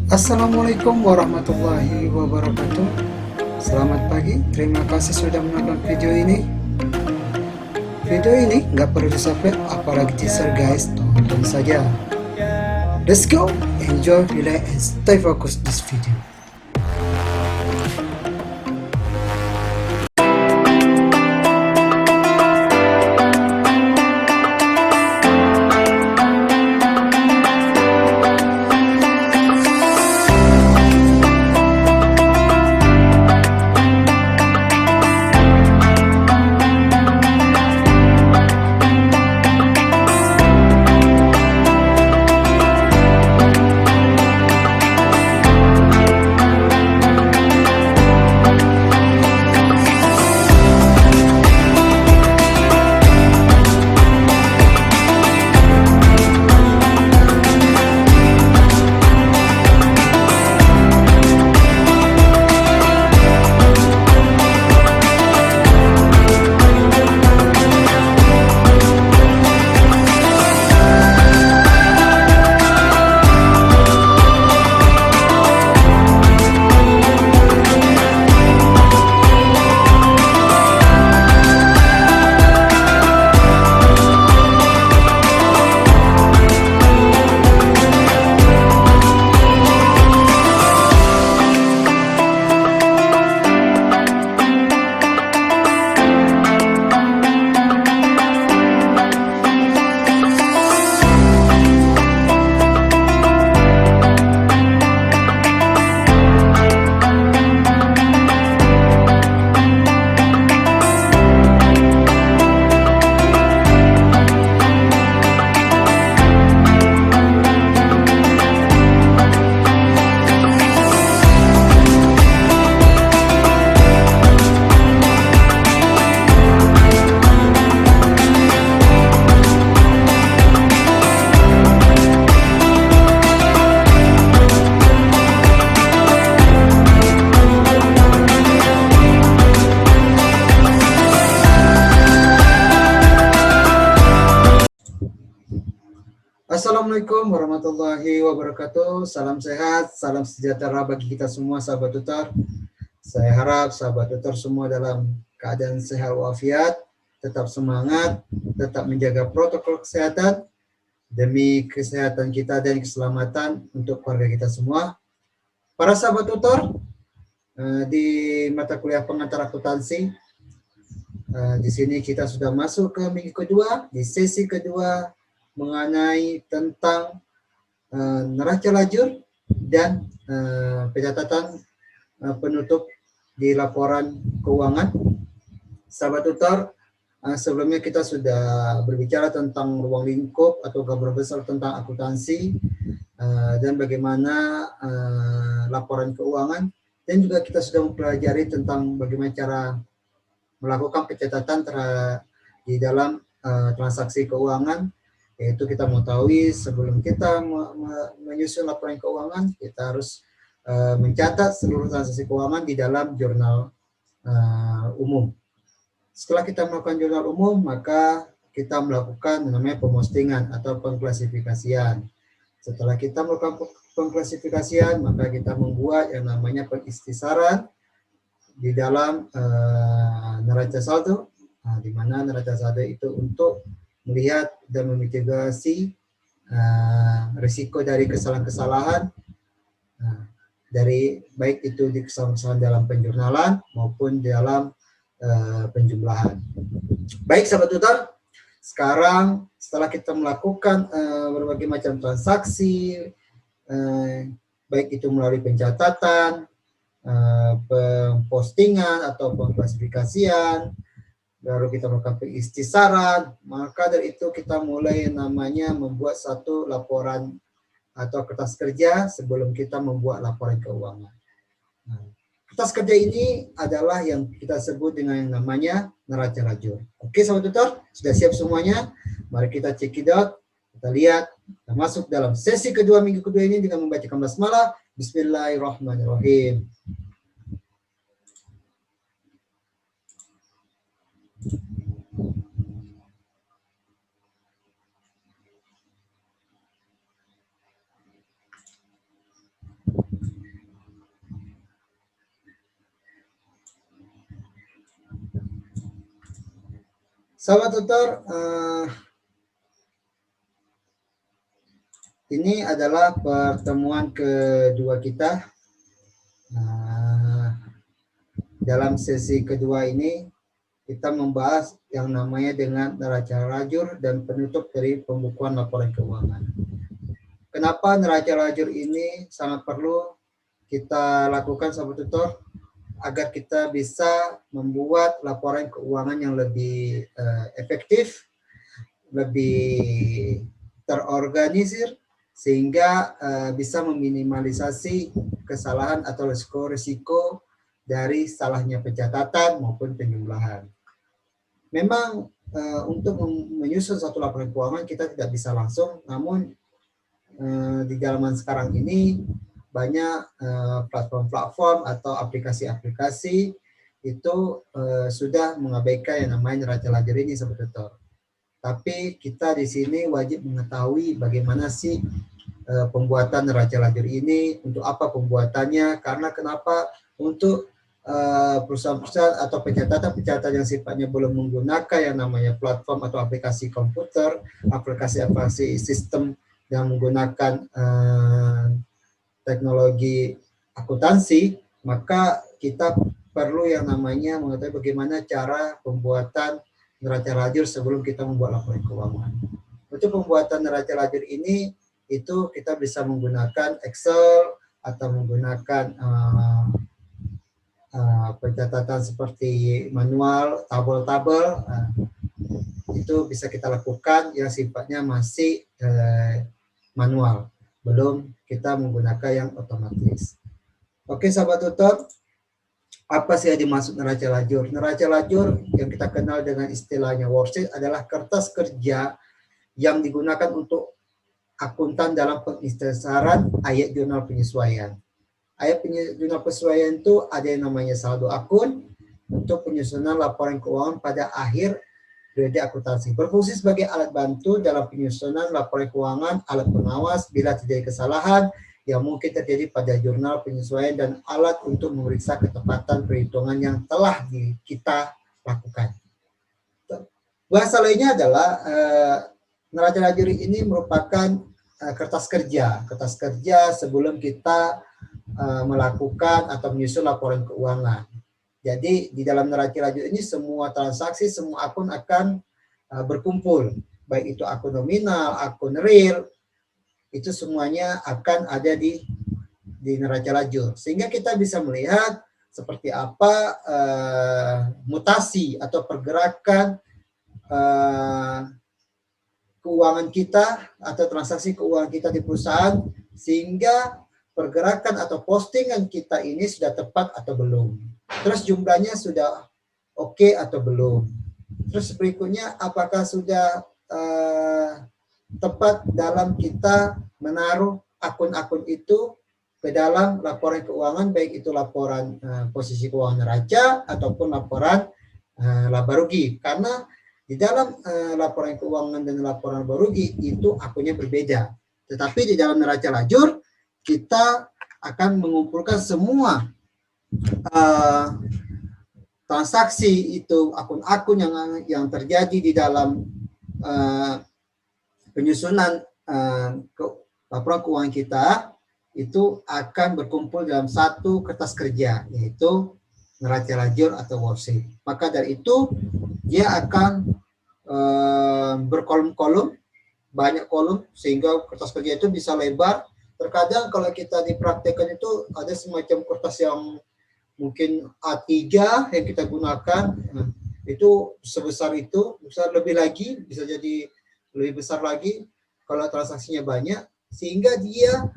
Assalamualaikum warahmatullahi wabarakatuh. Selamat pagi, terima kasih sudah menonton video ini. Video ini nggak perlu di-subscribe, apalagi teaser guys, tonton saja. Let's go, enjoy, relax, and stay focused this video. Assalamualaikum warahmatullahi wabarakatuh. Salam sehat, salam sejahtera bagi kita semua sahabat tutor. Saya harap sahabat tutor semua dalam keadaan sehat walafiat, tetap semangat, tetap menjaga protokol kesehatan demi kesehatan kita dan keselamatan untuk keluarga kita semua. Para sahabat tutor, di mata kuliah pengantar akuntansi, di sini kita sudah masuk ke minggu kedua, di sesi kedua mengenai tentang neraca lajur dan pencatatan penutup di laporan keuangan. Sahabat tutor, sebelumnya kita sudah berbicara tentang ruang lingkup atau gambar besar tentang akuntansi dan bagaimana laporan keuangan, dan juga kita sudah mempelajari tentang bagaimana cara melakukan pencatatan di dalam transaksi keuangan. Yaitu kita mengetahui sebelum kita menyusun laporan keuangan, kita harus mencatat seluruh transaksi keuangan di dalam jurnal umum. Setelah kita melakukan jurnal umum, maka kita melakukan namanya pemostingan atau pengklasifikasian. Setelah kita melakukan pengklasifikasian, maka kita membuat yang namanya pengikhtisaran di dalam neraca saldo, di mana neraca saldo itu untuk melihat dan memitigasi risiko dari kesalahan-kesalahan dari baik itu di kesalahan dalam penjurnalan maupun dalam penjumlahan. Baik sahabat tutor, sekarang setelah kita melakukan berbagai macam transaksi, baik itu melalui pencatatan, postingan atau pengklasifikasian, baru kita melakukan pengikhtisaran, maka dari itu kita mulai namanya membuat satu laporan atau kertas kerja sebelum kita membuat laporan keuangan. Kertas kerja ini adalah yang kita sebut dengan yang namanya neraca lajur. Oke sahabat tutor, sudah siap semuanya? Mari kita cekidot, kita lihat, kita masuk dalam sesi kedua minggu kedua ini dengan membacakan basmalah. Bismillahirrahmanirrahim. Sahabat tutor, ini adalah pertemuan kedua kita. Dalam sesi kedua ini kita membahas yang namanya dengan neraca lajur dan penutup dari pembukuan laporan keuangan. Kenapa neraca lajur ini sangat perlu kita lakukan, sahabat tutor? Agar kita bisa membuat laporan keuangan yang lebih efektif, lebih terorganisir, sehingga bisa meminimalisasi kesalahan atau risiko dari salahnya pencatatan maupun penjumlahan. Memang untuk menyusun satu laporan keuangan kita tidak bisa langsung, namun di zaman sekarang ini banyak platform-platform atau aplikasi-aplikasi itu sudah mengabaikan yang namanya neraca lajur ini, sahabat tutor. Tapi kita di sini wajib mengetahui bagaimana sih pembuatan neraca lajur ini, untuk apa pembuatannya, karena kenapa untuk perusahaan-perusahaan atau pencatatan yang sifatnya belum menggunakan yang namanya platform atau aplikasi komputer, aplikasi-aplikasi sistem yang menggunakan teknologi akuntansi, maka kita perlu yang namanya mengetahui bagaimana cara pembuatan neraca lajur sebelum kita membuat laporan keuangan. Untuk pembuatan neraca lajur ini, itu kita bisa menggunakan Excel atau menggunakan pencatatan seperti manual, tabel-tabel. Itu bisa kita lakukan yang sifatnya masih manual, belum kita menggunakan yang otomatis. Oke, sahabat tutor, apa sih yang dimaksud neraca lajur? Neraca lajur yang kita kenal dengan istilahnya worksheet adalah kertas kerja yang digunakan untuk akuntan dalam pengisytiharan ayat jurnal penyesuaian. Ayat jurnal penyesuaian itu ada yang namanya saldo akun untuk penyusunan laporan keuangan pada akhir periode akuntansi. Berfungsi sebagai alat bantu dalam penyusunan laporan keuangan, alat pengawas bila terjadi kesalahan yang mungkin terjadi pada jurnal penyesuaian, dan alat untuk memeriksa ketepatan perhitungan yang telah kita lakukan. Bahasa lainnya adalah neraca lajur ini merupakan kertas kerja sebelum kita melakukan atau menyusun laporan keuangan. Jadi di dalam neraca lajur ini semua transaksi, semua akun akan berkumpul, baik itu akun nominal, akun real, itu semuanya akan ada di neraca lajur, sehingga kita bisa melihat seperti apa mutasi atau pergerakan keuangan kita atau transaksi keuangan kita di perusahaan, sehingga pergerakan atau postingan kita ini sudah tepat atau belum. Terus jumlahnya sudah oke atau belum. Terus berikutnya apakah sudah tepat dalam kita menaruh akun-akun itu ke dalam laporan keuangan, baik itu laporan posisi keuangan neraca ataupun laporan laba rugi. Karena di dalam laporan keuangan dan laporan laba rugi itu akunnya berbeda. Tetapi di dalam neraca lajur kita akan mengumpulkan semua transaksi itu, akun-akun yang terjadi di dalam penyusunan laporan keuangan kita, itu akan berkumpul dalam satu kertas kerja, yaitu neraca lajur atau worksheet. Maka dari itu dia akan berkolom-kolom, banyak kolom, sehingga kertas kerja itu bisa lebar. Terkadang kalau kita dipraktekkan itu ada semacam kertas yang mungkin A3 yang kita gunakan, itu sebesar itu, besar lebih lagi, bisa jadi lebih besar lagi kalau transaksinya banyak, sehingga dia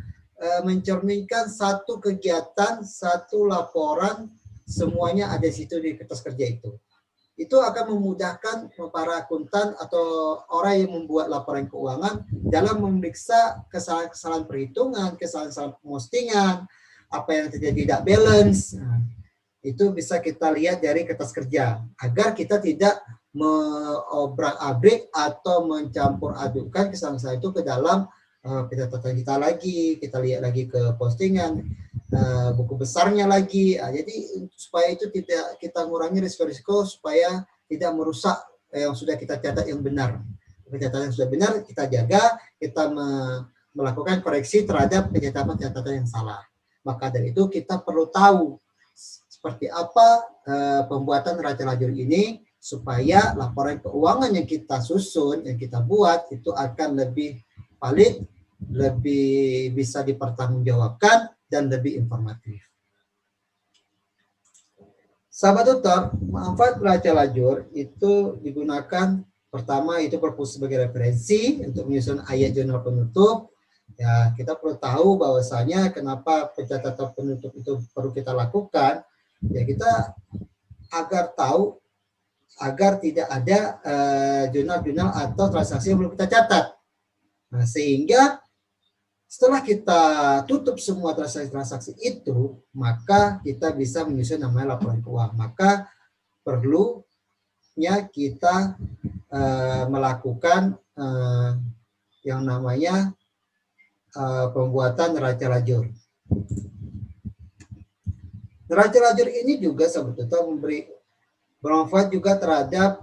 mencerminkan satu kegiatan, satu laporan, semuanya ada di situ di kertas kerja itu. Itu akan memudahkan para akuntan atau orang yang membuat laporan keuangan dalam memeriksa kesalahan-kesalahan perhitungan, kesalahan-kesalahan postingan, apa yang terjadi tidak balance. Nah, itu bisa kita lihat dari kertas kerja, agar kita tidak mengobrak-abrik atau mencampur adukan kesalahan-kesalahan itu ke dalam pencatatan kita lagi. Kita lihat lagi ke postingan, buku besarnya lagi. Jadi supaya itu tidak kita mengurangi risiko-risiko supaya tidak merusak yang sudah kita catat yang benar. Pencatatan yang sudah benar kita jaga, kita melakukan koreksi terhadap pencatatan yang salah. Maka dari itu kita perlu tahu seperti apa pembuatan neraca lajur ini supaya laporan keuangan yang kita susun, yang kita buat itu akan lebih valid, lebih bisa dipertanggungjawabkan dan lebih informatif. Sahabat tutor, manfaat neraca lajur itu digunakan pertama itu berfungsi sebagai referensi untuk menyusun ayat jurnal penutup. Ya, kita perlu tahu bahwasanya kenapa pencatatan penutup itu perlu kita lakukan. Ya, kita agar tahu agar tidak ada jurnal-jurnal atau transaksi yang belum kita catat. Nah, sehingga setelah kita tutup semua transaksi-transaksi itu, maka kita bisa menyusun namanya laporan keuangan. Maka perlunya kita melakukan yang namanya pembuatan neraca lajur. Neraca lajur ini juga sebetulnya bermanfaat juga terhadap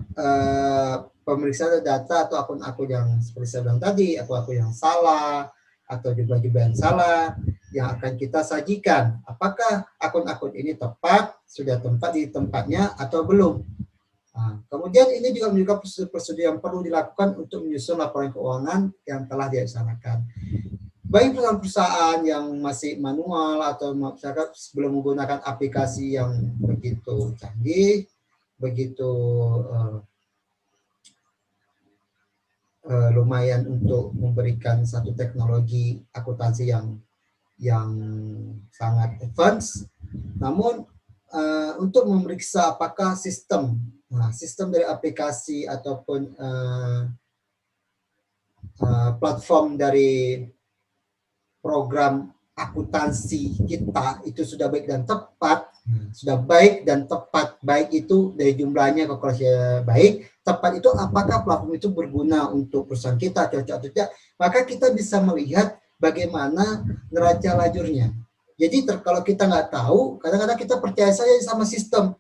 pemeriksaan data atau akun-akun yang seperti saya bilang tadi, akun-akun yang salah atau jumlah-jumlah yang salah yang akan kita sajikan. Apakah akun-akun ini tepat, sudah tempat di tempatnya atau belum? Nah, kemudian ini juga menunjukkan prosedur-prosedur yang perlu dilakukan untuk menyusun laporan keuangan yang telah dilaksanakan. Bagi perusahaan-perusahaan yang masih manual atau masyarakat belum menggunakan aplikasi yang begitu canggih, begitu lumayan untuk memberikan satu teknologi akuntansi yang sangat advance, namun untuk memeriksa apakah sistem dari aplikasi ataupun platform dari program akuntansi kita itu sudah baik dan tepat, baik itu dari jumlahnya kalkulasinya baik, tepat itu apakah platform itu berguna untuk perusahaan kita, cocok atau tidak, maka kita bisa melihat bagaimana neraca lajurnya. Jadi kalau kita nggak tahu, kadang-kadang kita percaya saja sama sistem.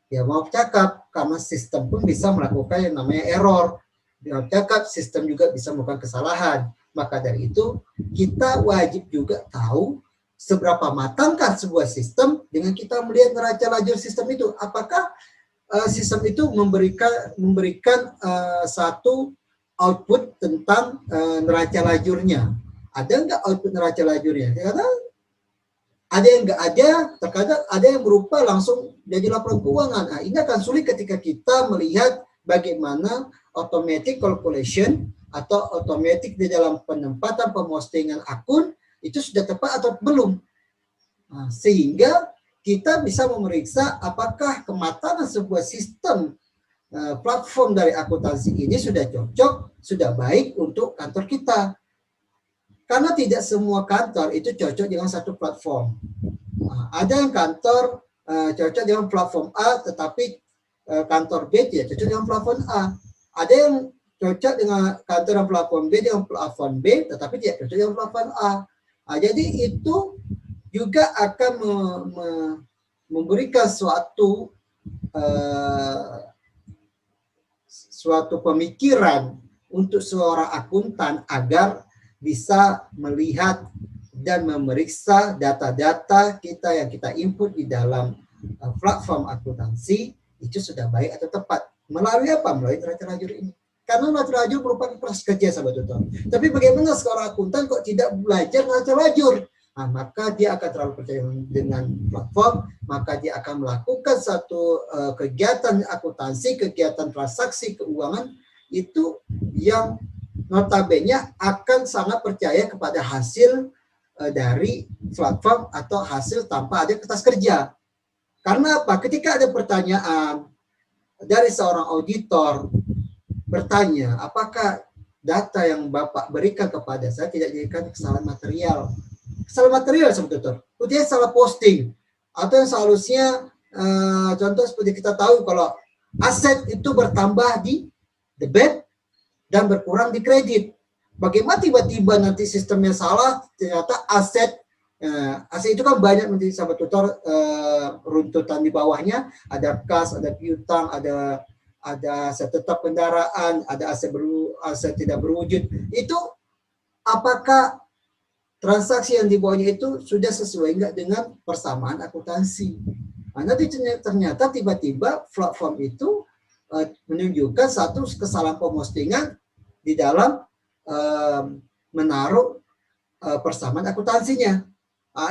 Ya maaf cakap, karena sistem pun bisa melakukan yang namanya error. Maaf cakap, sistem juga bisa melakukan kesalahan. Maka dari itu, kita wajib juga tahu seberapa matangkah sebuah sistem dengan kita melihat neraca lajur sistem itu. Apakah sistem itu memberikan satu output tentang neraca lajurnya. Ada nggak output neraca lajurnya? Karena ada yang nggak ada, terkadang ada yang berupa langsung jadi laporan keuangan. Nah, ini akan sulit ketika kita melihat bagaimana automatic calculation atau automatic di dalam penempatan pemostingan akun itu sudah tepat atau belum. Nah, sehingga kita bisa memeriksa apakah kematangan sebuah sistem platform dari akuntansi ini sudah cocok, sudah baik untuk kantor kita. Karena tidak semua kantor itu cocok dengan satu platform. Nah, ada yang kantor cocok dengan platform A, tetapi kantor B tidak cocok dengan platform A. Ada yang cocok dengan kantor yang platform B dengan platform B, tetapi tidak cocok dengan platform A. Nah, jadi itu juga akan memberikan suatu pemikiran untuk seorang akuntan agar bisa melihat dan memeriksa data-data kita yang kita input di dalam platform akuntansi itu sudah baik atau tepat. Melalui apa? Melalui neraca lajur ini. Karena neraca lajur merupakan proses kerja, sahabat tutor. Tapi bagaimana seorang akuntan kok tidak belajar neraca lajur? Nah, maka dia akan terlalu percaya dengan platform, maka dia akan melakukan satu kegiatan akuntansi, kegiatan transaksi keuangan itu yang notabene akan sangat percaya kepada hasil dari platform atau hasil tanpa ada kertas kerja. Karena apa? Ketika ada pertanyaan dari seorang auditor bertanya, apakah data yang Bapak berikan kepada saya tidak dijadikan kesalahan material? Kesalahan material sebetulnya, dia salah posting atau yang seharusnya contoh seperti kita tahu kalau aset itu bertambah di debit dan berkurang di kredit. Bagaimana tiba-tiba nanti sistemnya salah, ternyata aset itu kan banyak nanti sahabat tutor runtutan di bawahnya, ada kas, ada piutang, ada ada aset tetap kendaraan, ada aset tidak berwujud. Itu apakah transaksi yang dibawanya itu sudah sesuai enggak dengan persamaan akuntansi? Nah, nanti ternyata tiba-tiba platform itu menunjukkan satu kesalahan pemustingan di dalam menaruh persamaan akuntansinya.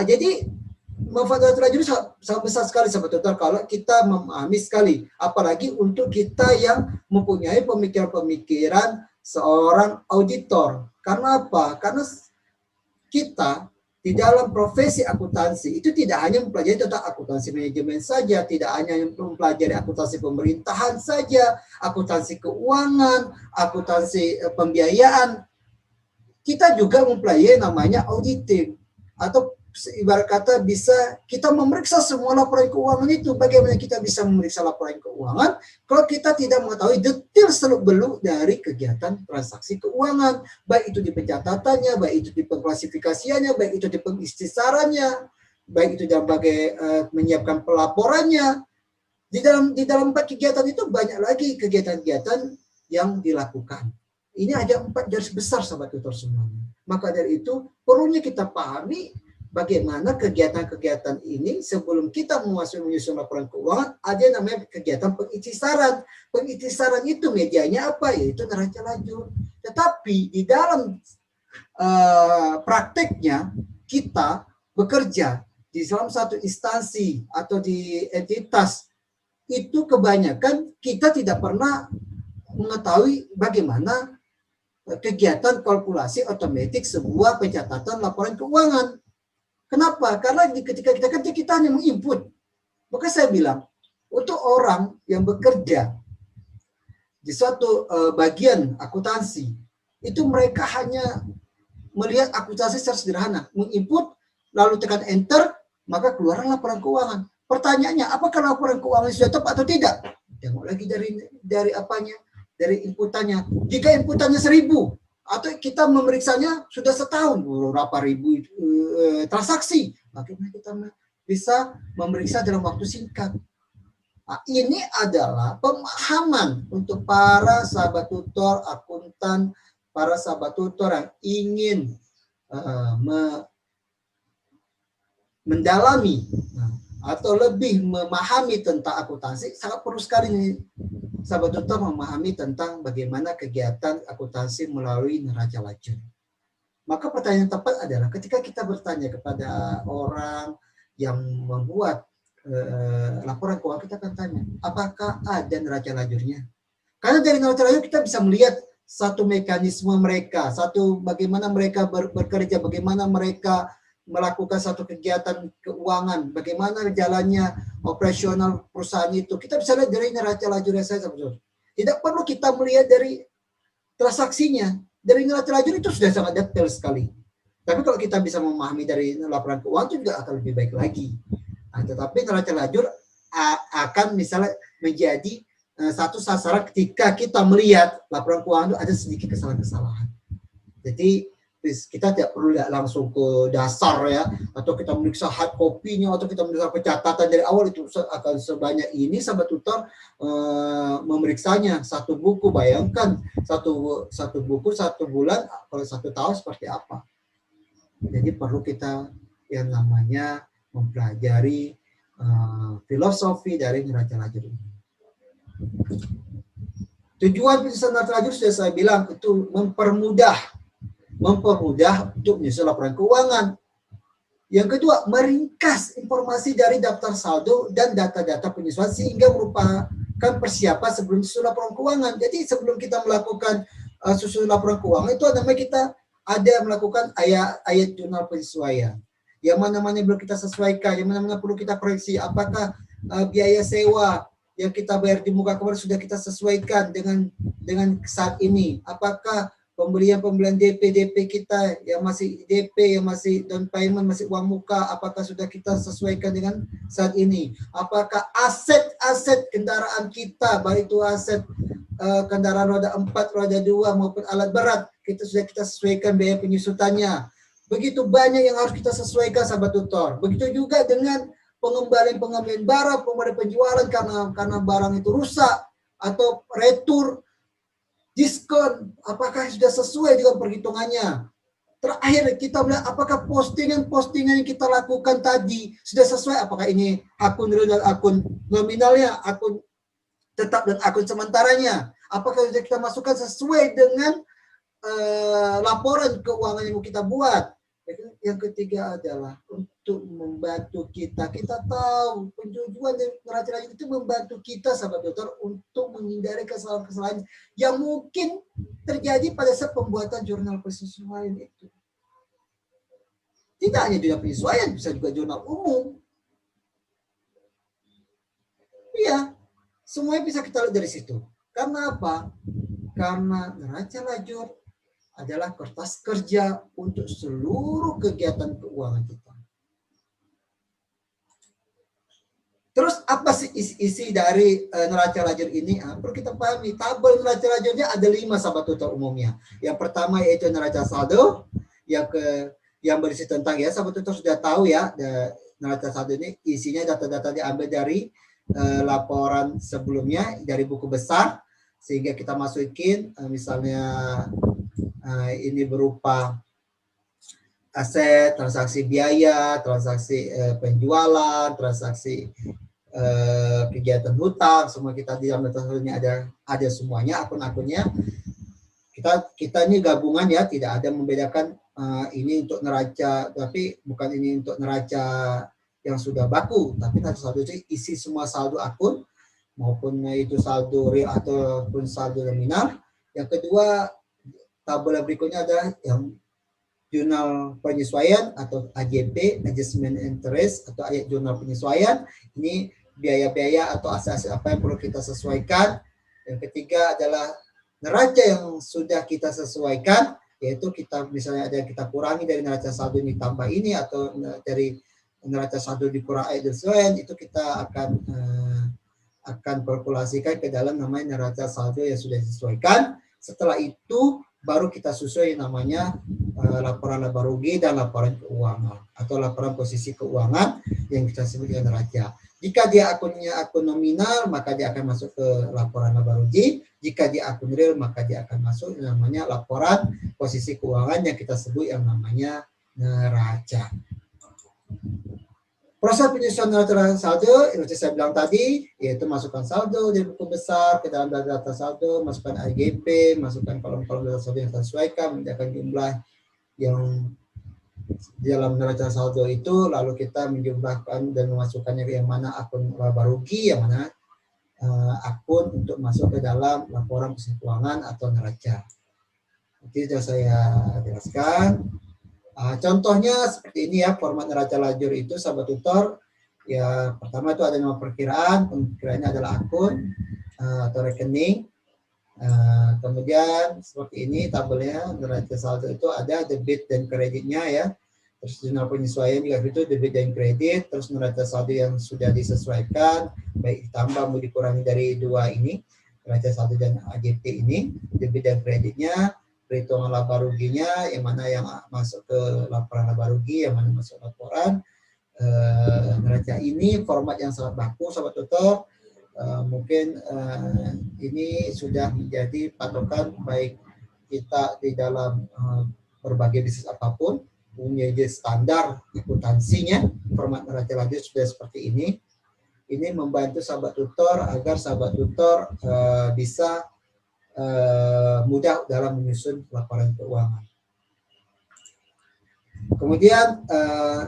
Jadi manfaat lajur sangat besar sekali sahabat tutor kalau kita memahami sekali, apalagi untuk kita yang mempunyai pemikiran-pemikiran seorang auditor. Karena apa? Karena kita di dalam profesi akuntansi itu tidak hanya mempelajari tentang akuntansi manajemen saja, tidak hanya mempelajari akuntansi pemerintahan saja, akuntansi keuangan, akuntansi pembiayaan. Kita juga mempelajari namanya auditing, atau ibarat kata bisa kita memeriksa semua laporan keuangan itu. Bagaimana kita bisa memeriksa laporan keuangan kalau kita tidak mengetahui detail seluk-beluk dari kegiatan transaksi keuangan, baik itu di pencatatannya, baik itu di pengklasifikasiannya, baik itu di pengistisarannya, baik itu dalam menyiapkan pelaporannya. Di dalam 4 kegiatan itu banyak lagi kegiatan-kegiatan yang dilakukan. Ini ada 4 garis besar sahabat tutor semuanya. Maka dari itu perlunya kita pahami bagaimana kegiatan-kegiatan ini sebelum kita menyusun laporan keuangan. Ada namanya kegiatan pengikhtisaran. Pengikhtisaran itu medianya apa? Yaitu neraca lajur. Tetapi di dalam prakteknya kita bekerja di dalam satu instansi atau di entitas, itu kebanyakan kita tidak pernah mengetahui bagaimana kegiatan kalkulasi otomatis sebuah pencatatan laporan keuangan. Kenapa? Karena ketika kita hanya menginput. Maka saya bilang, untuk orang yang bekerja di suatu bagian akuntansi, itu mereka hanya melihat akuntansi secara sederhana. Menginput, lalu tekan enter, maka keluar laporan keuangan. Pertanyaannya, apakah laporan keuangan sudah tepat atau tidak? Tengok lagi dari apanya? Dari inputannya. Jika inputannya 1000, atau kita memeriksanya sudah setahun, berapa ribu transaksi, bagaimana kita bisa memeriksa dalam waktu singkat? Nah, ini adalah pemahaman untuk para sahabat tutor, akuntan, para sahabat tutor yang ingin mendalami atau lebih memahami tentang akuntansi. Sangat perlu sekali nih sahabat tutor memahami tentang bagaimana kegiatan akuntansi melalui neraca lajur. Maka pertanyaan tepat adalah ketika kita bertanya kepada orang yang membuat laporan keuangan, kita akan tanya, apakah ada neraca lajurnya? Karena dari neraca lajur kita bisa melihat satu mekanisme mereka, satu bagaimana mereka bekerja, bagaimana mereka melakukan satu kegiatan keuangan, bagaimana jalannya operasional perusahaan itu. Kita bisa lihat dari neraca lajurnya saja. Tidak perlu kita melihat dari transaksinya. Dari neraca lajur itu sudah sangat detail sekali. Tapi kalau kita bisa memahami dari laporan keuangan itu juga akan lebih baik lagi. Nah, tetapi neraca lajur akan misalnya menjadi satu sasaran ketika kita melihat laporan keuangan itu ada sedikit kesalahan-kesalahan. Jadi kita tidak perlu langsung ke dasar ya, atau kita memeriksa hard copy-nya, atau kita memeriksa pencatatan dari awal. Itu akan sebanyak ini sahabat tutor memeriksanya satu buku. Bayangkan satu buku 1 bulan, kalau 1 tahun seperti apa. Jadi perlu kita yang namanya mempelajari filosofi dari neraca lajur ini. Tujuan penyusunan neraca lajur sudah saya bilang itu mempermudah untuk menyusun laporan keuangan. Yang kedua, meringkas informasi dari daftar saldo dan data-data penyesuaian sehingga merupakan persiapan sebelum susun laporan keuangan. Jadi sebelum kita melakukan susun laporan keuangan itu namanya kita ada melakukan ayat jurnal penyesuaian. Yang mana-mana perlu kita sesuaikan, yang mana-mana perlu kita koreksi. Apakah biaya sewa yang kita bayar di muka kemarin sudah kita sesuaikan dengan saat ini? Apakah pembelian DP kita yang masih DP, yang masih down payment, masih uang muka, apakah sudah kita sesuaikan dengan saat ini? Apakah aset-aset kendaraan kita, baik itu aset kendaraan roda 4, roda 2 maupun alat berat, kita sesuaikan biaya penyusutannya. Begitu banyak yang harus kita sesuaikan sahabat tutor. Begitu juga dengan pengembalian barang, pengembalian penjualan karena barang itu rusak. atau retur, diskon, apakah sudah sesuai dengan perhitungannya? Terakhir kita melihat apakah postingan-postingan yang kita lakukan tadi sudah sesuai, apakah ini akun real dan akun nominalnya, akun tetap dan akun sementaranya, apakah sudah kita masukkan sesuai dengan laporan keuangan yang mau kita buat. Yang ketiga adalah untuk membantu kita. Kita tahu penjujuan dan neraca lajur itu membantu kita, sahabat dokter, untuk menghindari kesalahan-kesalahan yang mungkin terjadi pada saat pembuatan jurnal penyesuaian itu. Tidak hanya jurnal penyesuaian, bisa juga jurnal umum. Iya, semuanya bisa kita lihat dari situ. Karena apa? Karena neraca lajur adalah kertas kerja untuk seluruh kegiatan keuangan kita. Terus apa sih isi dari neraca lajur ini? Perlu kita pahami, tabel neraca lajurnya ada 5, sahabat tutor umumnya. Yang pertama yaitu neraca saldo, yang berisi tentang, ya sahabat tutor sudah tahu ya, neraca saldo ini isinya data-data diambil dari laporan sebelumnya, dari buku besar, sehingga kita masukin misalnya ini berupa aset, transaksi biaya, transaksi penjualan, transaksi kegiatan hutang, semua kita di dalam datanya ada semuanya, akun-akunnya. Kita ini gabungan ya, tidak ada membedakan ini untuk neraca, tapi bukan ini untuk neraca yang sudah baku, tapi neraca saldo itu isi semua saldo akun, maupun itu saldo real ataupun saldo nominal. Yang kedua, tabel berikutnya adalah yang jurnal penyesuaian atau AJP, adjustment interest, atau jurnal penyesuaian. Ini biaya-biaya atau aset-aset apa yang perlu kita sesuaikan. Yang ketiga adalah neraca yang sudah kita sesuaikan, yaitu kita misalnya ada yang kita kurangi dari neraca saldo ini tambah ini, atau dari neraca saldo dikurangi sesuaian, itu kita akan kalkulasikan ke dalam namanya neraca saldo yang sudah disesuaikan. Setelah itu baru kita susun yang namanya laporan laba rugi dan laporan keuangan atau laporan posisi keuangan yang kita sebut dengan neraca. Jika dia akunnya akun nominal, maka dia akan masuk ke laporan laba rugi. Jika dia akun real, maka dia akan masuk yang namanya laporan posisi keuangan yang kita sebut yang namanya neraca. Proses penyusunan neraca saldo, seperti saya bilang tadi, yaitu masukkan saldo dari buku besar ke dalam data saldo, masukkan AGP, masukkan kolom-kolom data saldo yang sesuaikan, menjadikan jumlah yang di dalam neraca saldo itu, lalu kita menjumlahkan dan memasukkannya ke yang mana akun laba rugi, yang mana akun untuk masuk ke dalam laporan posisi keuangan atau neraca. Itu sudah saya jelaskan. Contohnya seperti ini ya, format neraca lajur itu, sahabat tutor. Ya, pertama itu ada nama perkiraan, perkiraannya adalah akun atau rekening. Kemudian seperti ini tabelnya, neraca saldo itu ada debit dan kreditnya ya. Terus jurnal penyesuaian juga itu debit dan kredit. Terus neraca saldo yang sudah disesuaikan, baik ditambah mau dikurangi dari dua ini, neraca saldo dan AJP ini, debit dan kreditnya. Perhitungan laba ruginya, yang mana yang masuk ke laporan laba rugi, yang mana masuk laporan neraca. Ini format yang sangat baku, sahabat tutor. Mungkin ini sudah menjadi patokan baik kita di dalam berbagai bisnis apapun, menjadi standar akuntansinya. Format neraca lajur sudah seperti ini. Ini membantu sahabat tutor agar sahabat tutor bisa mudah dalam menyusun laporan keuangan. Kemudian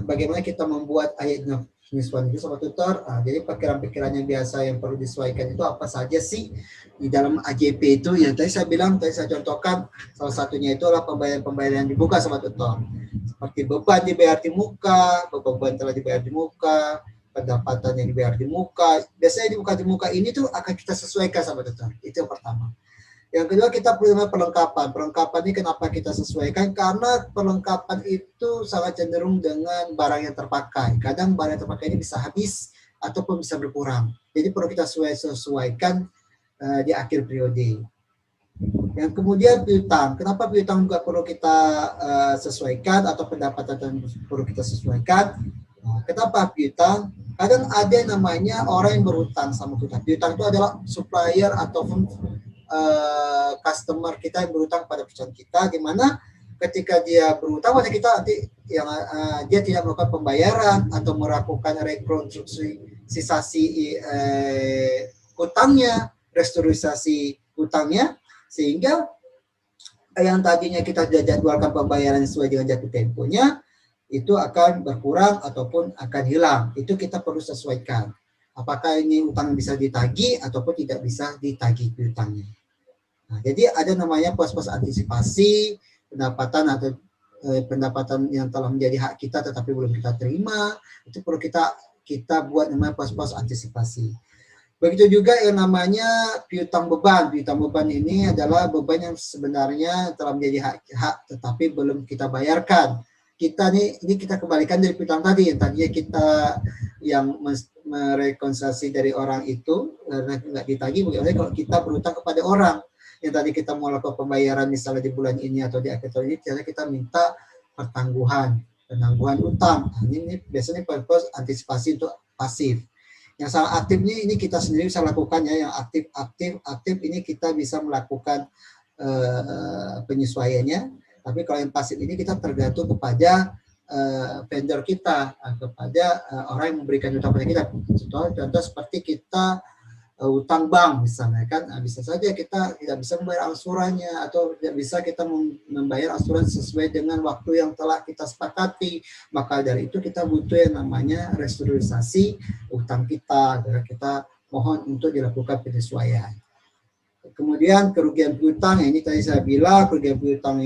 bagaimana kita membuat ayat penyesuaian itu, sahabat tutor. Jadi perkiraan-perkiraan yang biasa yang perlu disesuaikan itu apa saja sih di dalam AJP itu? Yang tadi saya bilang, tadi saya contohkan, salah satunya itu adalah pembayaran yang dibuka, sahabat tutor. Seperti beban dibayar di muka, beban telah dibayar di muka, pendapatan yang dibayar di muka. Biasanya di muka ini tuh akan kita sesuaikan, sahabat tutor. Itu yang pertama. Yang kedua, kita perlu perlengkapan. Perlengkapan ini kenapa kita sesuaikan? Karena perlengkapan itu sangat cenderung dengan barang yang terpakai. Kadang barang yang terpakai ini bisa habis ataupun bisa berkurang. Jadi perlu kita sesuaikan di akhir periode. Yang kemudian piutang. Kenapa piutang juga perlu kita sesuaikan atau pendapatan perlu kita sesuaikan? Kenapa piutang? Kadang ada yang namanya orang yang berhutang sama kita. Piutang itu adalah supplier ataupun customer kita yang berhutang pada perusahaan kita, di mana ketika dia berhutang pada kita nanti yang dia tidak melakukan pembayaran atau melakukan restrukturisasi hutangnya, restrukturisasi hutangnya, sehingga yang tadinya kita jadwalkan pembayaran sesuai dengan jatuh temponya itu akan berkurang ataupun akan hilang. Itu kita perlu sesuaikan. Apakah ini utang bisa ditagih ataupun tidak bisa ditagih utangnya. Nah, jadi ada namanya pos-pos antisipasi pendapatan atau pendapatan yang telah menjadi hak kita tetapi belum kita terima. Itu perlu kita buat namanya pos-pos antisipasi. Begitu juga yang namanya piutang beban. Piutang beban ini adalah beban yang sebenarnya telah menjadi hak tetapi belum kita bayarkan. Kita ini kita kembalikan dari piutang tadi, yang tadinya kita yang merekonsiliasi dari orang itu karena nggak ditagih. Bagaimana kalau kita berutang kepada orang yang tadi kita mau lakukan pembayaran misalnya di bulan ini atau di akhir tahun ini, ternyata kita minta penangguhan utang. Nah, ini biasanya purpose antisipasi untuk pasif. Yang sangat aktif ini kita sendiri bisa lakukan ya. Yang aktif ini kita bisa melakukan penyesuaiannya. Tapi kalau yang pasif ini kita tergantung kepada vendor kita, kepada orang yang memberikan utang pada kita. Contoh seperti kita utang bank misalnya kan, bisa saja kita tidak bisa membayar angsurannya atau tidak bisa kita membayar angsuran sesuai dengan waktu yang telah kita sepakati. Maka dari itu kita butuh yang namanya restrukturisasi utang kita. Kita mohon untuk dilakukan penyesuaian. Kemudian kerugian piutang, ini tadi saya bilang kerugian piutang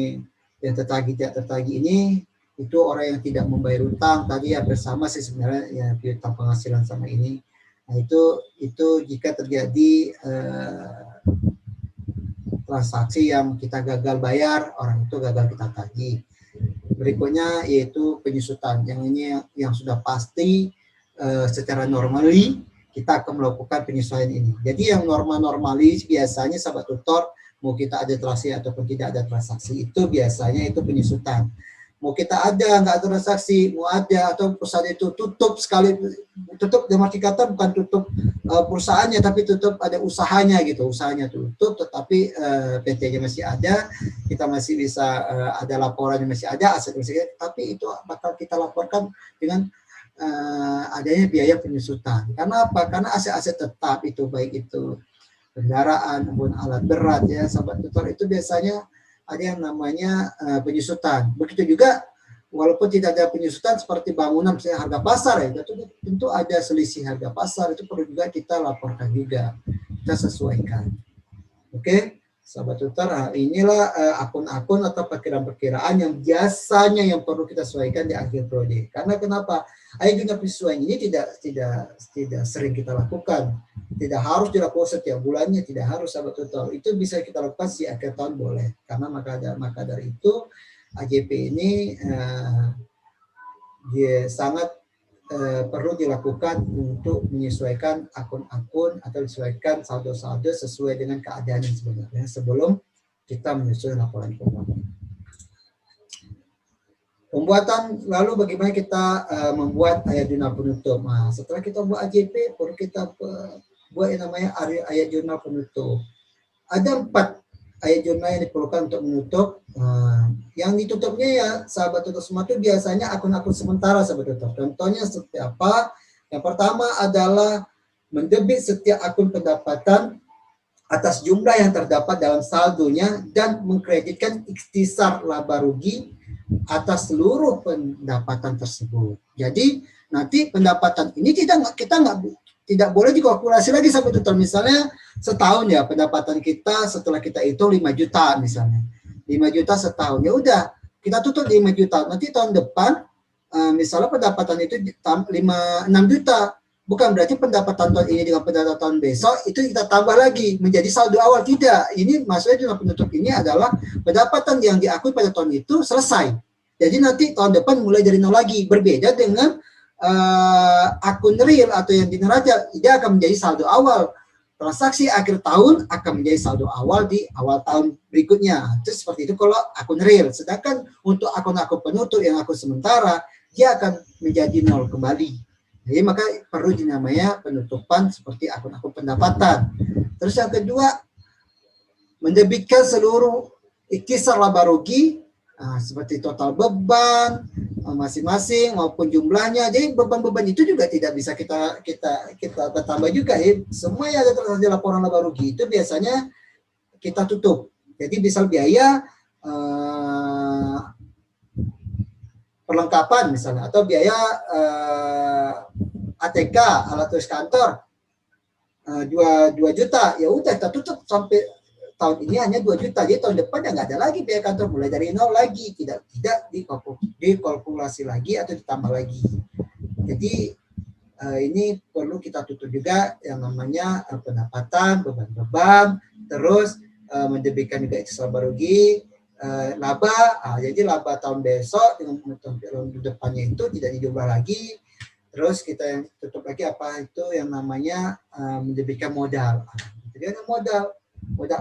yang tertagih tidak tertagih ini itu orang yang tidak membayar utang. Tadi ya bersama sih sebenarnya ya piutang penghasilan sama ini. Nah, itu jika terjadi transaksi yang kita gagal bayar, orang itu gagal kita tagih. Berikutnya yaitu penyusutan. Yang ini yang sudah pasti secara normally kita akan melakukan penyesuaian ini. Jadi yang normalis biasanya sahabat tutor, mau kita ada transaksi ataupun tidak ada transaksi, itu biasanya itu penyusutan. Mau kita ada, nggak ada transaksi, mau ada, atau perusahaan itu tutup sekali, tutup dalam arti kata bukan tutup perusahaannya, tapi tutup ada usahanya gitu, usahanya tutup, tetapi PT-nya masih ada, kita masih bisa ada laporannya masih ada, aset masih ada, tapi itu bakal kita laporkan dengan adanya biaya penyusutan. Karena apa? Karena aset-aset tetap itu, baik itu kendaraan maupun alat berat ya, sahabat tutor, itu biasanya ada yang namanya penyusutan. Begitu juga walaupun tidak ada penyusutan seperti bangunan misalnya harga pasar ya, tentu ada selisih harga pasar, itu perlu juga kita laporkan juga, kita sesuaikan. Oke, sahabat tutor, inilah akun-akun atau perkiraan-perkiraan yang biasanya yang perlu kita sesuaikan di akhir prodi. Karena kenapa? Ayat jurnal penyesuaian ini tidak sering kita lakukan. Tidak harus dilakukan setiap bulannya, tidak harus sahabat tutor. Itu bisa kita lakukan di akhir tahun boleh. Karena maka dari itu AJP ini dia sangat perlu dilakukan untuk menyesuaikan akun-akun atau disesuaikan saldo-saldo sesuai dengan keadaan yang sebenarnya sebelum kita menyusun laporan keuangan. Pembuatan, lalu bagaimana kita membuat ayat jurnal penutup. Nah, setelah kita buat AJP, perlu kita buat yang namanya ayat jurnal penutup. Ada 4 ayat jurnal yang diperlukan untuk menutup. Yang ditutupnya ya sahabat tutor semua itu biasanya akun-akun sementara sahabat tutor. Contohnya seperti apa? Yang pertama adalah mendebit setiap akun pendapatan atas jumlah yang terdapat dalam saldonya dan mengkreditkan ikhtisar laba rugi atas seluruh pendapatan tersebut. Jadi nanti pendapatan ini kita tidak boleh dikalkulasi lagi sahabat tutor. Misalnya setahun ya pendapatan kita setelah kita hitung 5 juta misalnya. 5 juta setahun. Ya udah, kita tutup 5 juta. Nanti tahun depan misalnya pendapatan itu 6 juta. Bukan berarti pendapatan tahun ini dengan pendapatan tahun besok itu kita tambah lagi menjadi saldo awal. Tidak. Ini maksudnya jurnal penutup ini adalah pendapatan yang diakui pada tahun itu selesai. Jadi nanti tahun depan mulai dari nol lagi. Berbeda dengan akun real atau yang di neraca, dia akan menjadi saldo awal. Transaksi akhir tahun akan menjadi saldo awal di awal tahun berikutnya. Itu seperti itu kalau akun real. Sedangkan untuk akun-akun penutup yang akun sementara, dia akan menjadi nol kembali. Jadi maka perlu namanya penutupan seperti akun-akun pendapatan. Terus yang kedua, mendebitkan seluruh ikhtisar laba rugi seperti total beban masing-masing maupun jumlahnya. Jadi beban-beban itu juga tidak bisa kita bertambah juga ya. Semua yang ada terkait laporan laba rugi itu biasanya kita tutup. Jadi misal biaya perlengkapan misalnya atau biaya ATK alat tulis kantor 2 juta, ya udah kita tutup sampai tahun ini hanya 2 juta. Jadi tahun depan ya nggak ada lagi biaya kantor, mulai dari nol lagi, tidak dikalkulasi lagi atau ditambah lagi. Jadi ini perlu kita tutup juga yang namanya pendapatan, beban-beban, terus mendebitkan juga ikhtisar laba rugi, laba. Jadi laba tahun besok dengan tahun depannya itu tidak dijumlah lagi. Terus kita yang tutup lagi apa itu yang namanya mendebitkan modal. Jadi ada modal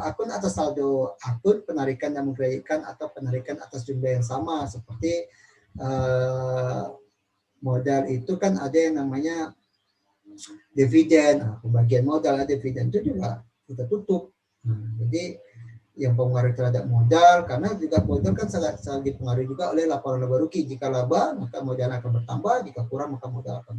akun atas saldo akun, penarikan dan mengkreditkan atau penarikan atas jumlah yang sama. Seperti modal itu kan ada yang namanya dividen, pembagian modal, dividen itu juga kita tutup. Jadi yang pengaruh terhadap modal, karena juga modal kan sangat dipengaruhi juga oleh laporan laba rugi. Jika laba, maka modal akan bertambah, jika kurang, maka modal akan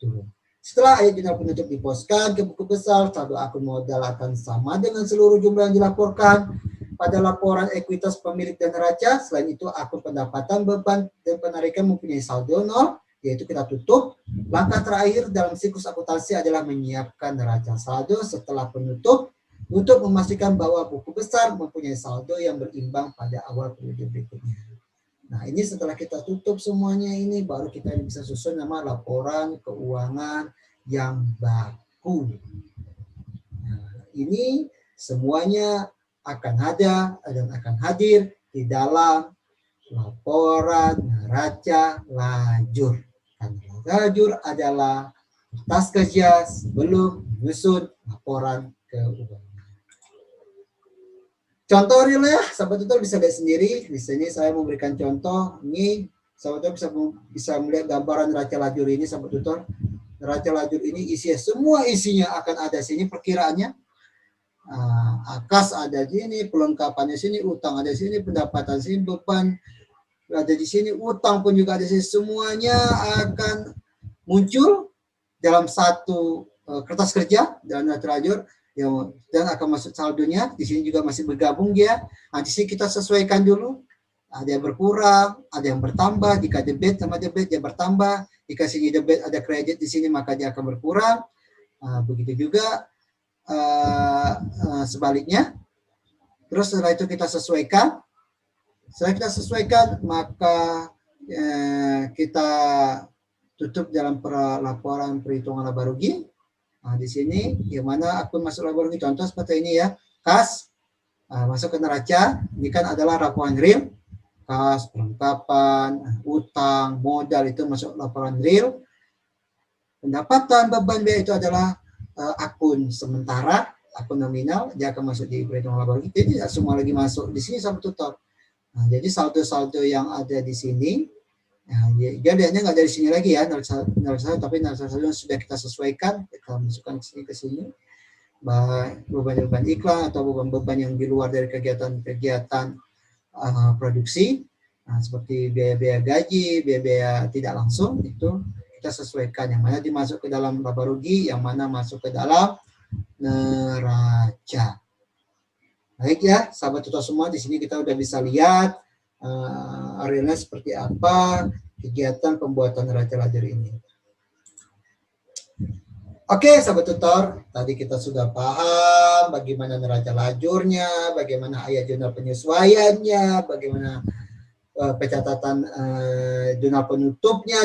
turun. Setelah ayat jurnal penutup diposkan ke buku besar, saldo akun modal akan sama dengan seluruh jumlah yang dilaporkan pada laporan ekuitas pemilik dan neraca. Selain itu, akun pendapatan, beban, dan penarikan mempunyai saldo nol, yaitu kita tutup. Langkah terakhir dalam siklus akuntansi adalah menyiapkan neraca saldo setelah penutup, untuk memastikan bahwa buku besar mempunyai saldo yang berimbang pada awal periode berikutnya. Nah, ini setelah kita tutup semuanya ini, baru kita bisa susun nama laporan keuangan yang baku. Nah, ini semuanya akan ada dan akan hadir di dalam laporan neraca lajur. Karena lajur adalah kertas kerja sebelum menyusun laporan keuangan. Contoh real ya, sahabat tutor bisa lihat sendiri. Di sini saya memberikan contoh. Ini sahabat tutor bisa melihat gambaran neraca lajur ini, sahabat tutor. Neraca lajur ini semua isinya akan ada sini perkiraannya. Akas ada di sini, pelengkapannya sini, utang ada di sini, pendapatan sini, beban ada di sini, utang pun juga ada di sini. Semuanya akan muncul dalam satu kertas kerja dalam neraca lajur. Dan akan masuk saldonya. Di sini juga masih bergabung dia. Nah, di sini kita sesuaikan dulu. Ada yang berkurang, ada yang bertambah. Jika debit sama debit dia bertambah. Jika sini debit ada kredit di sini maka dia akan berkurang. Begitu juga sebaliknya. Terus setelah itu kita sesuaikan. Setelah kita sesuaikan maka kita tutup dalam laporan perhitungan laba rugi. Nah, di sini gimana akun masuk laba rugi, contoh seperti ini ya, kas masuk ke neraca, ini kan adalah laporan real, kas, perlengkapan, utang, modal itu masuk laporan real, pendapatan, beban, biaya itu adalah akun sementara, akun nominal, dia akan masuk di perhitungan laba rugi. Jadi tidak semua lagi masuk di sini sama tutor. Nah, jadi saldo-saldo yang ada di sini, nah, dia lihatnya nggak dari sini lagi ya, neraca, tapi neraca sudah kita sesuaikan, kita masukkan ke sini. Beban-beban iklan atau beban-beban yang di luar dari kegiatan produksi, nah, seperti biaya-biaya gaji, biaya-biaya tidak langsung, itu kita sesuaikan yang mana dimasuk ke dalam laba rugi, yang mana masuk ke dalam neraca. Baik ya, sahabat tutor semua, di sini kita udah bisa lihat areanya seperti apa kegiatan pembuatan neraca lajur ini. Oke, sahabat tutor, tadi kita sudah paham bagaimana neraca lajurnya, bagaimana ayat jurnal penyesuaiannya, bagaimana pencatatan jurnal penutupnya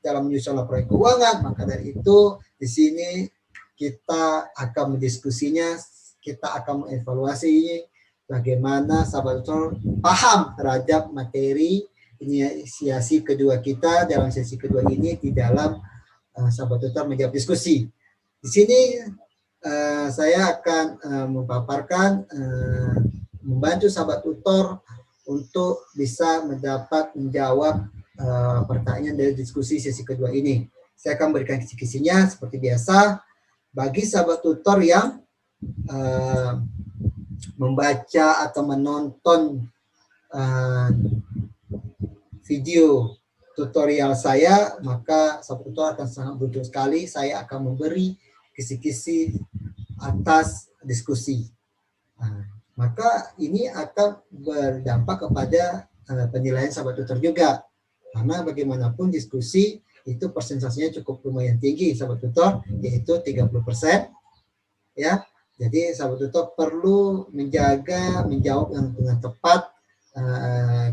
dalam menyusun laporan keuangan. Maka dari itu di sini kita akan mendiskusinya, kita akan mengevaluasi bagaimana sahabat tutor paham terhadap materi inisiasi kedua kita dalam sesi kedua ini di dalam sahabat tutor menjawab diskusi. Di sini saya akan memaparkan, membantu sahabat tutor untuk bisa menjawab pertanyaan dari diskusi sesi kedua ini. Saya akan berikan kisi-kisinya seperti biasa. Bagi sahabat tutor yang membaca atau menonton video tutorial saya, maka sahabat tutor akan sangat beruntung sekali. Saya akan memberi kisi-kisi atas diskusi. Maka ini akan berdampak kepada penilaian sahabat tutor juga. Karena bagaimanapun diskusi itu persentasenya cukup lumayan tinggi sahabat tutor, yaitu 30%. Ya, jadi sahabat tutor perlu menjawab dengan tepat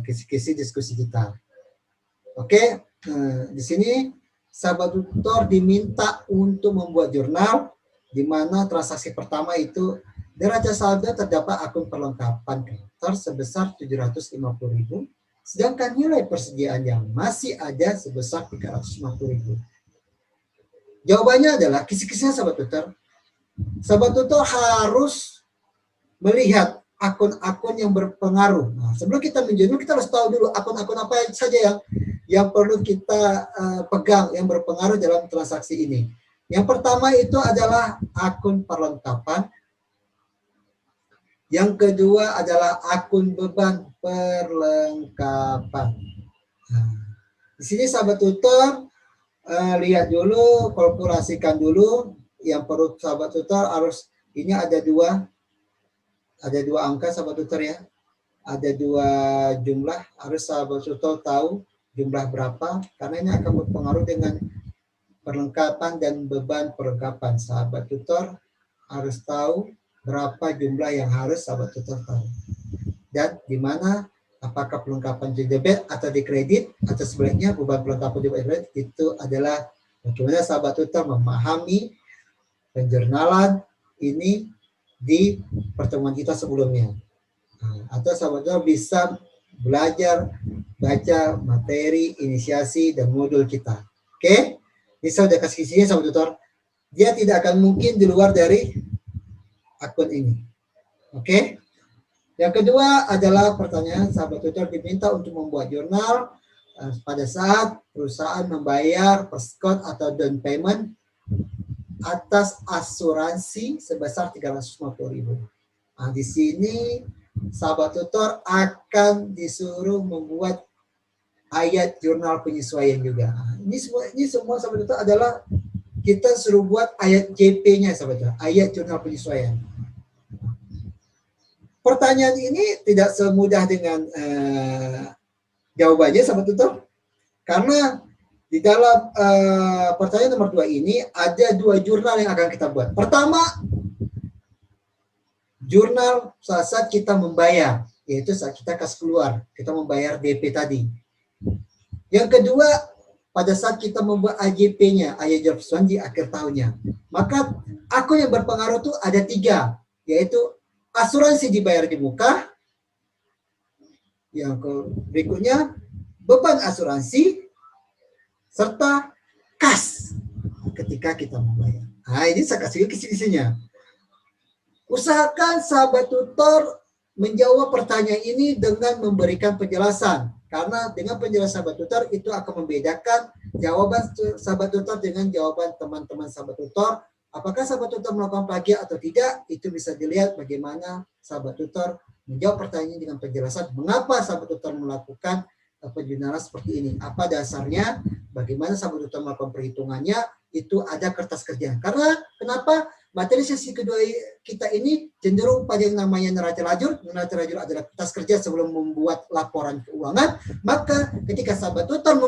kisi-kisi diskusi kita. Oke, di sini sahabat tutor diminta untuk membuat jurnal, di mana transaksi pertama itu neraca saldo terdapat akun perlengkapan kantor sebesar 750.000, sedangkan nilai persediaan yang masih ada sebesar 350.000. Jawabannya adalah kisi-kisinya sahabat tutor. Sahabat tutor harus melihat akun-akun yang berpengaruh. Nah, sebelum kita menjurnal, kita harus tahu dulu akun-akun apa saja yang perlu kita pegang yang berpengaruh dalam transaksi ini. Yang pertama itu adalah akun perlengkapan. Yang kedua adalah akun beban perlengkapan. Nah, di sini sahabat tutor lihat dulu, kalkulasikan dulu. Yang perlu sahabat tutor harus, ini ada dua angka sahabat tutor ya. Ada dua jumlah, harus sahabat tutor tahu jumlah berapa, karena ini akan berpengaruh dengan perlengkapan dan beban perlengkapan. Sahabat tutor harus tahu berapa jumlah yang harus sahabat tutor tahu. Dan di mana apakah perlengkapan di debit atau di kredit, atau sebaliknya beban perlengkapan di kredit, itu adalah bagaimana sahabat tutor memahami penjurnalan ini di pertemuan kita sebelumnya. Atau sahabat tutor bisa belajar baca materi, inisiasi, dan modul kita. Oke? Ini saya sudah kasih isinya sahabat tutor. Dia tidak akan mungkin di luar dari akun ini. Oke? Yang kedua adalah pertanyaan sahabat tutor diminta untuk membuat jurnal pada saat perusahaan membayar perskot atau down payment atas asuransi sebesar 350.000. Nah, di sini sahabat tutor akan disuruh membuat ayat jurnal penyesuaian juga. Nah, ini semua sahabat tutor adalah kita suruh buat ayat JP-nya sahabat tutor, ayat jurnal penyesuaian. Pertanyaan ini tidak semudah dengan jawabannya sahabat tutor, karena di dalam pertanyaan nomor 2 ini ada dua jurnal yang akan kita buat. Pertama, jurnal saat kita membayar, yaitu saat kita kas keluar, kita membayar DP tadi. Yang kedua, pada saat kita membuat AJP-nya, ayat jawab persesuaian di akhir tahunnya. Maka akun yang berpengaruh itu ada 3, yaitu asuransi dibayar di muka, yang berikutnya beban asuransi, serta kas ketika kita membayar. Nah, ini saya kasih kisi-kisinya. Usahakan sahabat tutor menjawab pertanyaan ini dengan memberikan penjelasan. Karena dengan penjelasan sahabat tutor itu akan membedakan jawaban sahabat tutor dengan jawaban teman-teman sahabat tutor. Apakah sahabat tutor melakukan plagiat atau tidak, itu bisa dilihat bagaimana sahabat tutor menjawab pertanyaan dengan penjelasan mengapa sahabat tutor melakukan penjurnalan seperti ini. Apa dasarnya, bagaimana sahabat tutor melakukan perhitungannya, itu ada kertas kerja. Karena kenapa? Materi sesi kedua kita ini cenderung pada yang namanya neraca lajur. Neraca lajur adalah kertas kerja sebelum membuat laporan keuangan. Maka ketika sahabat tutor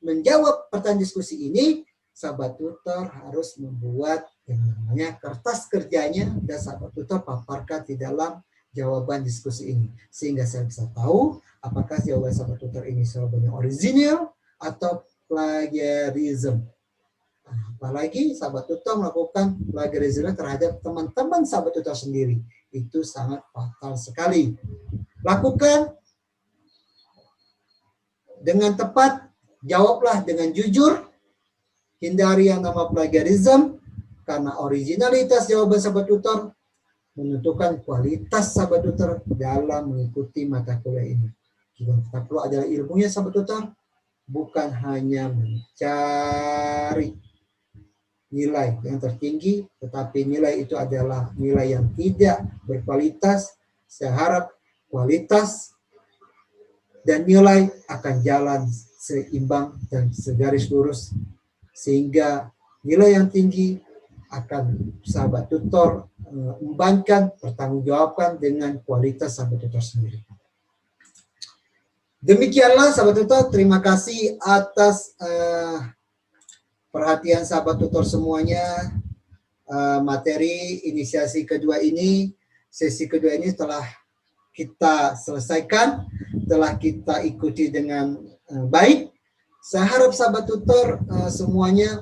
menjawab pertanyaan diskusi ini, sahabat tutor harus membuat yang namanya kertas kerjanya dan sahabat tutor paparkan di dalam jawaban diskusi ini. Sehingga saya bisa tahu apakah jawaban sahabat tutor ini jawabannya original atau plagiarism. Apalagi sahabat tutor melakukan plagiarisme terhadap teman-teman sahabat tutor sendiri. Itu sangat fatal sekali. Lakukan dengan tepat, jawablah dengan jujur, hindari yang nama plagiarism, karena originalitas jawaban sahabat tutor menentukan kualitas sahabat tutor dalam mengikuti mata kuliah ini. Kita perlu adalah ilmunya sahabat tutor, bukan hanya mencari nilai yang tertinggi, tetapi nilai itu adalah nilai yang tidak berkualitas. Saya harap kualitas dan nilai akan jalan seimbang dan segaris lurus, sehingga nilai yang tinggi akan sahabat tutor membankan, pertanggungjawabkan dengan kualitas sahabat tutor sendiri. Demikianlah sahabat tutor, terima kasih atas perhatian sahabat tutor semuanya. Materi inisiasi kedua ini, sesi kedua ini telah kita selesaikan, telah kita ikuti dengan baik. Saya harap sahabat tutor semuanya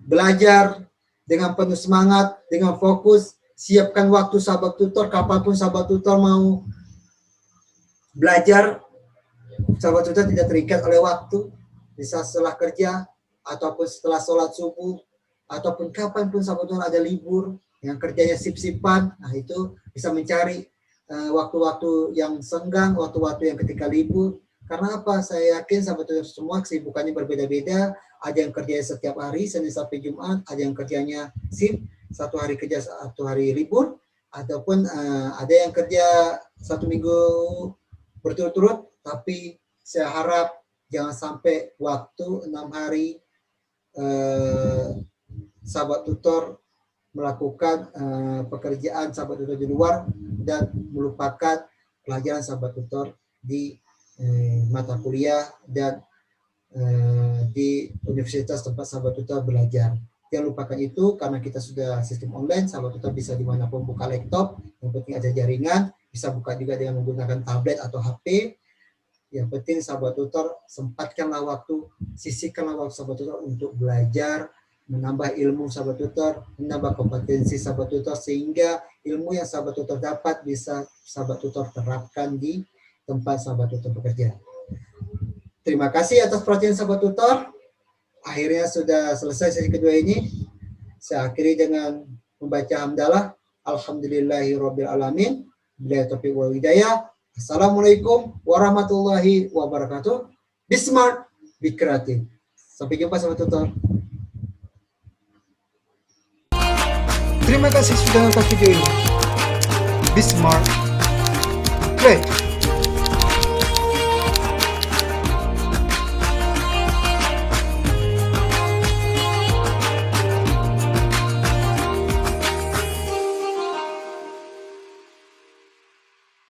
belajar dengan penuh semangat, dengan fokus. Siapkan waktu sahabat tutor, kapanpun sahabat tutor mau belajar. Sahabat tutor tidak terikat oleh waktu, bisa setelah kerja, ataupun setelah sholat subuh, ataupun kapanpun sahabat tutor ada libur, yang kerjanya sip-sipan, nah itu bisa mencari waktu-waktu yang senggang, waktu-waktu yang ketika libur. Karena apa? Saya yakin sahabat tutor semua kesibukannya berbeda-beda. Ada yang kerjanya setiap hari, Senin sampai Jumat, ada yang kerjanya sip, satu hari kerja, satu hari libur, ataupun ada yang kerja satu minggu berturut-turut. Tapi saya harap jangan sampai waktu 6 hari sahabat tutor melakukan pekerjaan sahabat tutor di luar dan melupakan pelajaran sahabat tutor di mata kuliah dan di universitas tempat sahabat tutor belajar. Jangan lupakan itu, karena kita sudah sistem online, sahabat tutor bisa dimanapun buka laptop, yang penting ada jaringan, bisa buka juga dengan menggunakan tablet atau HP. Yang penting sahabat tutor sempatkanlah waktu, sisihkanlah waktu sahabat tutor untuk belajar, menambah ilmu sahabat tutor, menambah kompetensi sahabat tutor, sehingga ilmu yang sahabat tutor dapat bisa sahabat tutor terapkan di tempat sahabat tutor bekerja. Terima kasih atas perhatian sahabat tutor. Akhirnya sudah selesai sesi kedua ini. Saya akhiri dengan membaca hamdalah. Alhamdulillahirabbil alamin. Billahi taufiq wal hidayah. Assalamualaikum warahmatullahi wabarakatuh. Be smart, be creative. Sampai jumpa sahabat tutor. Terima kasih sudah nonton video ini. Be smart, creative.